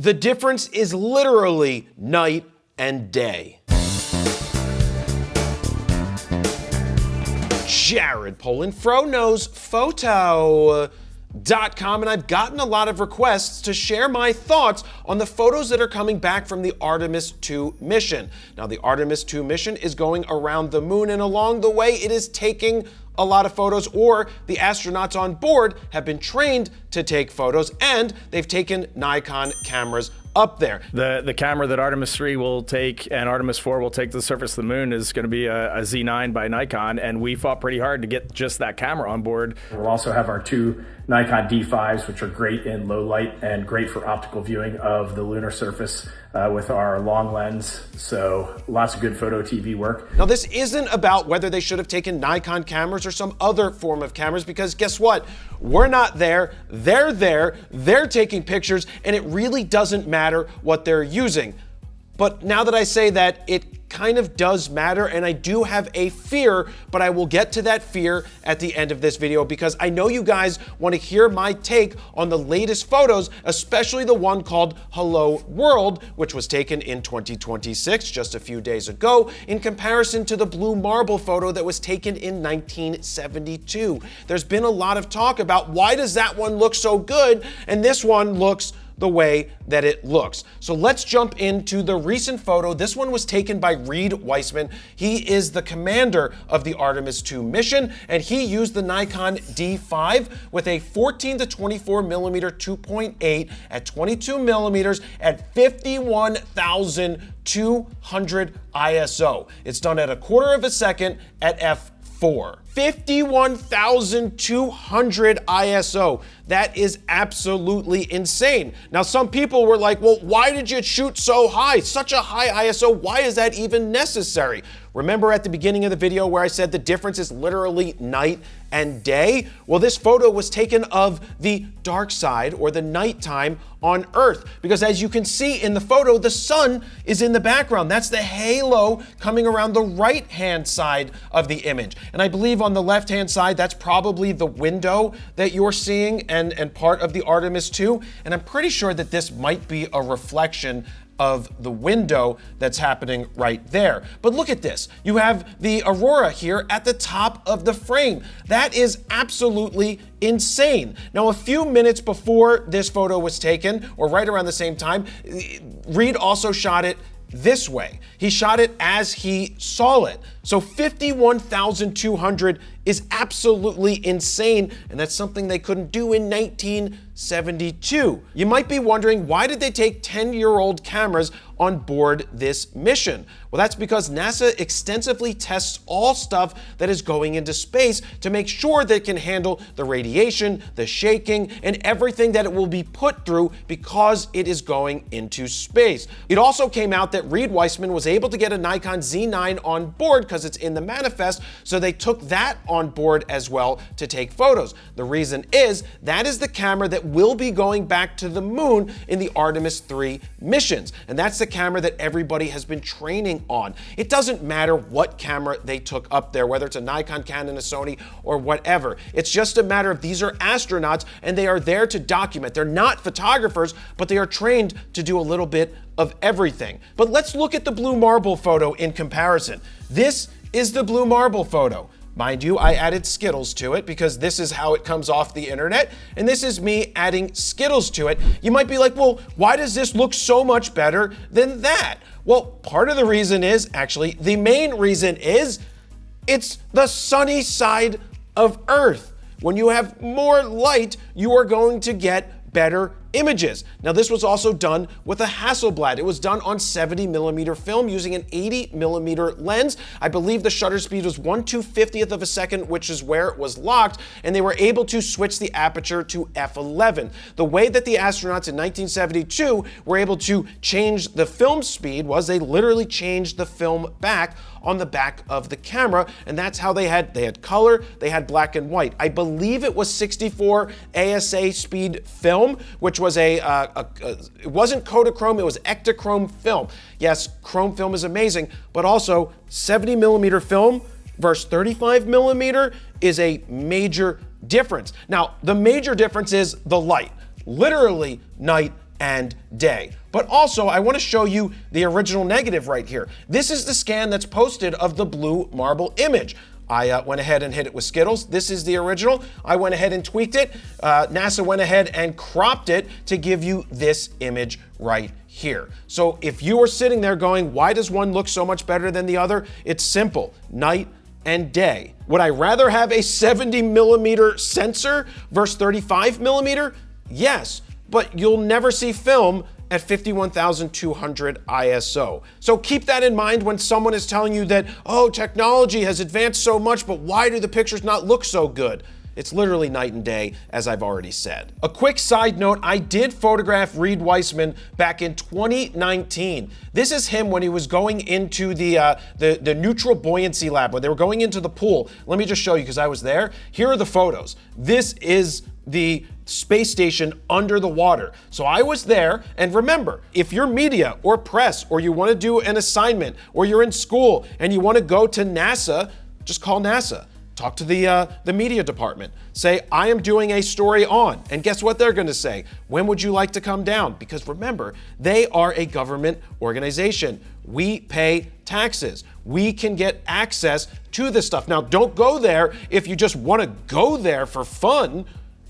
The difference is literally night and day. Jared Polin, PhotoPhoto.com, and I've gotten a lot of requests to share my thoughts on the photos that are coming back from the Artemis II mission. Now, the Artemis II mission is going around the moon, and along the way, it is taking a lot of photos, or the astronauts on board have been trained to take photos, and they've taken Nikon cameras up there. The camera that Artemis 3 will take and Artemis 4 will take to the surface of the moon is going to be a Z9 by Nikon, and we fought pretty hard to get just that camera on board. We'll also have our two Nikon D5s, which are great in low light and great for optical viewing of the lunar surface with our long lens. So lots of good photo TV work. Now, this isn't about whether they should have taken Nikon cameras or some other form of cameras, because guess what? We're not there, they're taking pictures, and it really doesn't matter what they're using. But now that I say that, it kind of does matter, and I do have a fear, but I will get to that fear at the end of this video, because I know you guys want to hear my take on the latest photos, especially the one called Hello World, which was taken in 2026, just a few days ago, in comparison to the blue marble photo that was taken in 1972. There's been a lot of talk about why does that one look so good and this one looks the way that it looks. So let's jump into the recent photo. This one was taken by Reed Weissman. He is the commander of the Artemis II mission, and he used the Nikon D5 with a 14 to 24 millimeter 2.8 at 22 millimeters at 51,200 ISO. It's done at a quarter of a second at f4. 51,200 ISO. That is absolutely insane. Now, some people were like, well, why did you shoot so high? Such a high ISO, why is that even necessary? Remember at the beginning of the video where I said the difference is literally night and day? Well, this photo was taken of the dark side, or the nighttime on Earth, because as you can see in the photo, the sun is in the background. That's the halo coming around the right-hand side of the image. And I believe on the left-hand side, that's probably the window that you're seeing and part of the Artemis II. And I'm pretty sure that this might be a reflection of the window that's happening right there. But look at this. You have the aurora here at the top of the frame. That is absolutely insane. Now, a few minutes before this photo was taken, or right around the same time, Reed also shot it this way. He shot it as he saw it. So 51,200 is absolutely insane, and that's something they couldn't do in 1972. You might be wondering, why did they take 10-year-old cameras on board this mission? Well, that's because NASA extensively tests all stuff that is going into space to make sure that it can handle the radiation, the shaking, and everything that it will be put through because it is going into space. It also came out that Reed Weissman was able to get a Nikon Z9 on board because it's in the manifest, so they took that on board as well to take photos. The reason is that is the camera that will be going back to the moon in the Artemis III missions, and that's the camera that everybody has been training on. It doesn't matter what camera they took up there, whether it's a Nikon, Canon, a Sony, or whatever. It's just a matter of these are astronauts and they are there to document. They're not photographers, but they are trained to do a little bit of everything. But let's look at the blue marble photo in comparison. This is the blue marble photo. Mind you, I added Skittles to it because this is how it comes off the internet, and this is me adding Skittles to it. You might be like, well, why does this look so much better than that? Well, part of the reason is, actually, the main reason is, it's the sunny side of Earth. When you have more light, you are going to get better images. Now, this was also done with a Hasselblad. It was done on 70 millimeter film using an 80 millimeter lens. I believe the shutter speed was 1/250th of a second, which is where it was locked, and they were able to switch the aperture to f11. The way that the astronauts in 1972 were able to change the film speed was they literally changed the film back on the back of the camera, and that's how they had color, they had black and white. I believe it was 64 ASA speed film, which was it wasn't Kodachrome, it was Ektachrome film. Yes, chrome film is amazing, but also 70 millimeter film versus 35 millimeter is a major difference. Now, the major difference is the light, literally night and day. But also, I want to show you the original negative right here. This is the scan that's posted of the blue marble image. I went ahead and hit it with Skittles. This is the original. I went ahead and tweaked it. NASA went ahead and cropped it to give you this image right here. So if you are sitting there going, why does one look so much better than the other? It's simple, night and day. Would I rather have a 70mm sensor versus 35mm? Yes, but you'll never see film at 51,200 ISO. So keep that in mind when someone is telling you that, oh, technology has advanced so much, but why do the pictures not look so good? It's literally night and day, as I've already said. A quick side note, I did photograph Reed Weissman back in 2019. This is him when he was going into the neutral buoyancy lab, when they were going into the pool. Let me just show you, because I was there. Here are the photos. This is the space station under the water. So I was there, and remember, if you're media or press, or you want to do an assignment, or you're in school and you want to go to NASA, just call NASA. Talk to the media department. Say, I am doing a story on, and guess what they're gonna say? When would you like to come down? Because remember, they are a government organization. We pay taxes. We can get access to this stuff. Now, don't go there if you just wanna go there for fun.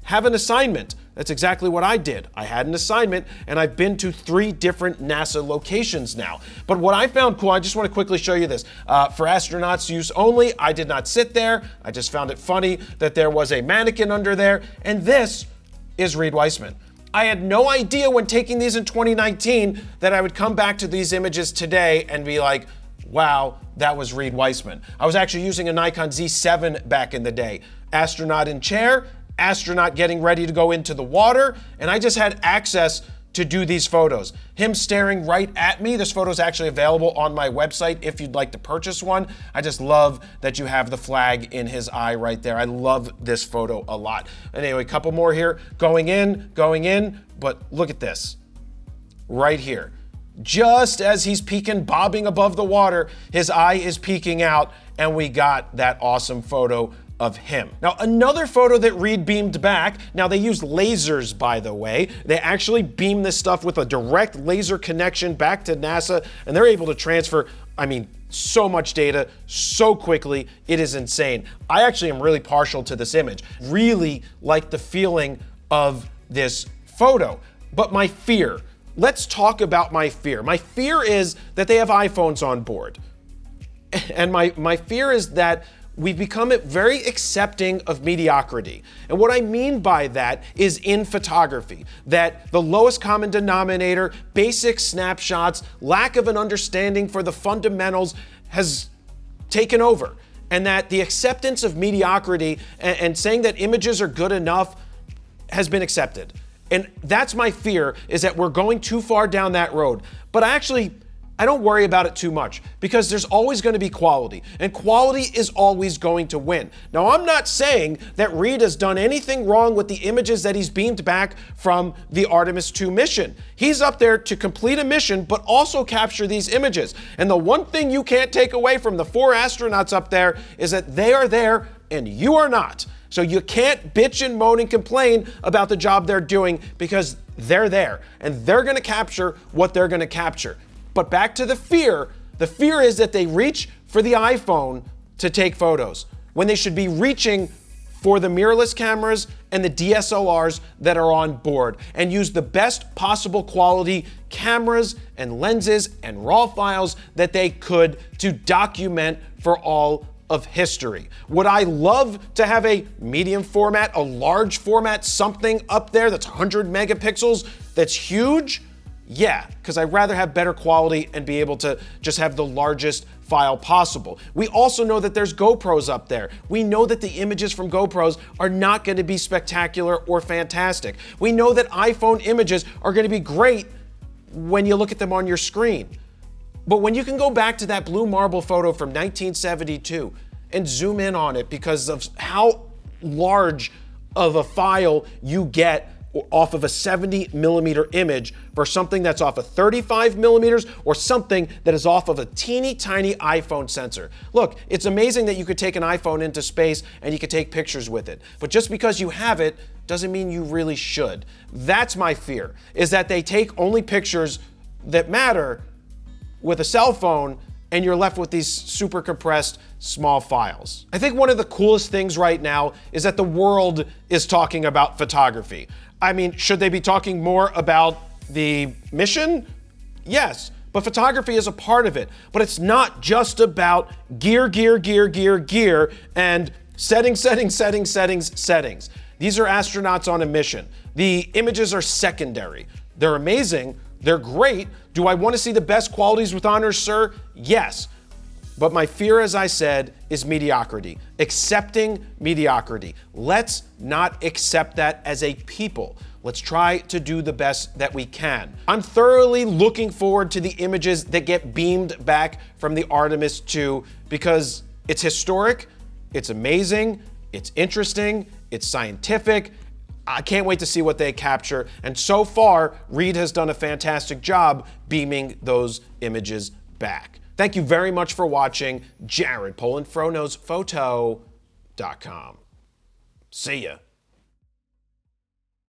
Have an assignment. That's exactly what I did. I had an assignment, and I've been to 3 different NASA locations now. But what I found cool, I just want to quickly show you this. For astronauts use only, I did not sit there. I just found it funny that there was a mannequin under there, and this is Reed Weissman. I had no idea when taking these in 2019 that I would come back to these images today and be like, wow, that was Reed Weissman. I was actually using a Nikon Z7 back in the day. Astronaut in chair, astronaut getting ready to go into the water, and I just had access to do these photos. Him staring right at me. This photo is actually available on my website if you'd like to purchase one. I just love that you have the flag in his eye right there. I love this photo a lot. Anyway, a couple more here. Going in, but look at this. Right here. Just as he's peeking, bobbing above the water, his eye is peeking out, and we got that awesome photo of him. Now, another photo that Reed beamed back, now they used lasers, by the way. They actually beam this stuff with a direct laser connection back to NASA, and they're able to transfer, so much data so quickly. It is insane. I actually am really partial to this image. Really like the feeling of this photo. But my fear, let's talk about my fear. My fear is that they have iPhones on board. And my fear is that we've become very accepting of mediocrity. And what I mean by that is in photography, that the lowest common denominator, basic snapshots, lack of an understanding for the fundamentals has taken over. And that the acceptance of mediocrity and saying that images are good enough has been accepted. And that's my fear, is that we're going too far down that road. But I don't worry about it too much, because there's always going to be quality, and quality is always going to win. Now, I'm not saying that Reed has done anything wrong with the images that he's beamed back from the Artemis II mission. He's up there to complete a mission, but also capture these images. And the one thing you can't take away from the 4 astronauts up there is that they are there and you are not. So you can't bitch and moan and complain about the job they're doing, because they're there and they're going to capture what they're going to capture. But back to the fear is that they reach for the iPhone to take photos when they should be reaching for the mirrorless cameras and the DSLRs that are on board, and use the best possible quality cameras and lenses and RAW files that they could to document for all of history. Would I love to have a medium format, a large format, something up there that's 100 megapixels, that's huge? Yeah, because I'd rather have better quality and be able to just have the largest file possible. We also know that there's GoPros up there. We know that the images from GoPros are not going to be spectacular or fantastic. We know that iPhone images are going to be great when you look at them on your screen. But when you can go back to that blue marble photo from 1972 and zoom in on it because of how large of a file you get off of a 70 millimeter image for something that's off of 35 millimeters or something that is off of a teeny tiny iPhone sensor. Look, it's amazing that you could take an iPhone into space and you could take pictures with it. But just because you have it doesn't mean you really should. That's my fear, is that they take only pictures that matter with a cell phone and you're left with these super compressed small files. I think one of the coolest things right now is that the world is talking about photography. I mean, should they be talking more about the mission? Yes, but photography is a part of it. But it's not just about gear, and settings. These are astronauts on a mission. The images are secondary. They're amazing, they're great. Do I want to see the best qualities with honors, sir? Yes. But my fear, as I said, is mediocrity. Accepting mediocrity. Let's not accept that as a people. Let's try to do the best that we can. I'm thoroughly looking forward to the images that get beamed back from the Artemis II because it's historic, it's amazing, it's interesting, it's scientific. I can't wait to see what they capture. And so far, Reed has done a fantastic job beaming those images back. Thank you very much for watching. Jared, PolinPhotoPhoto.com. See ya.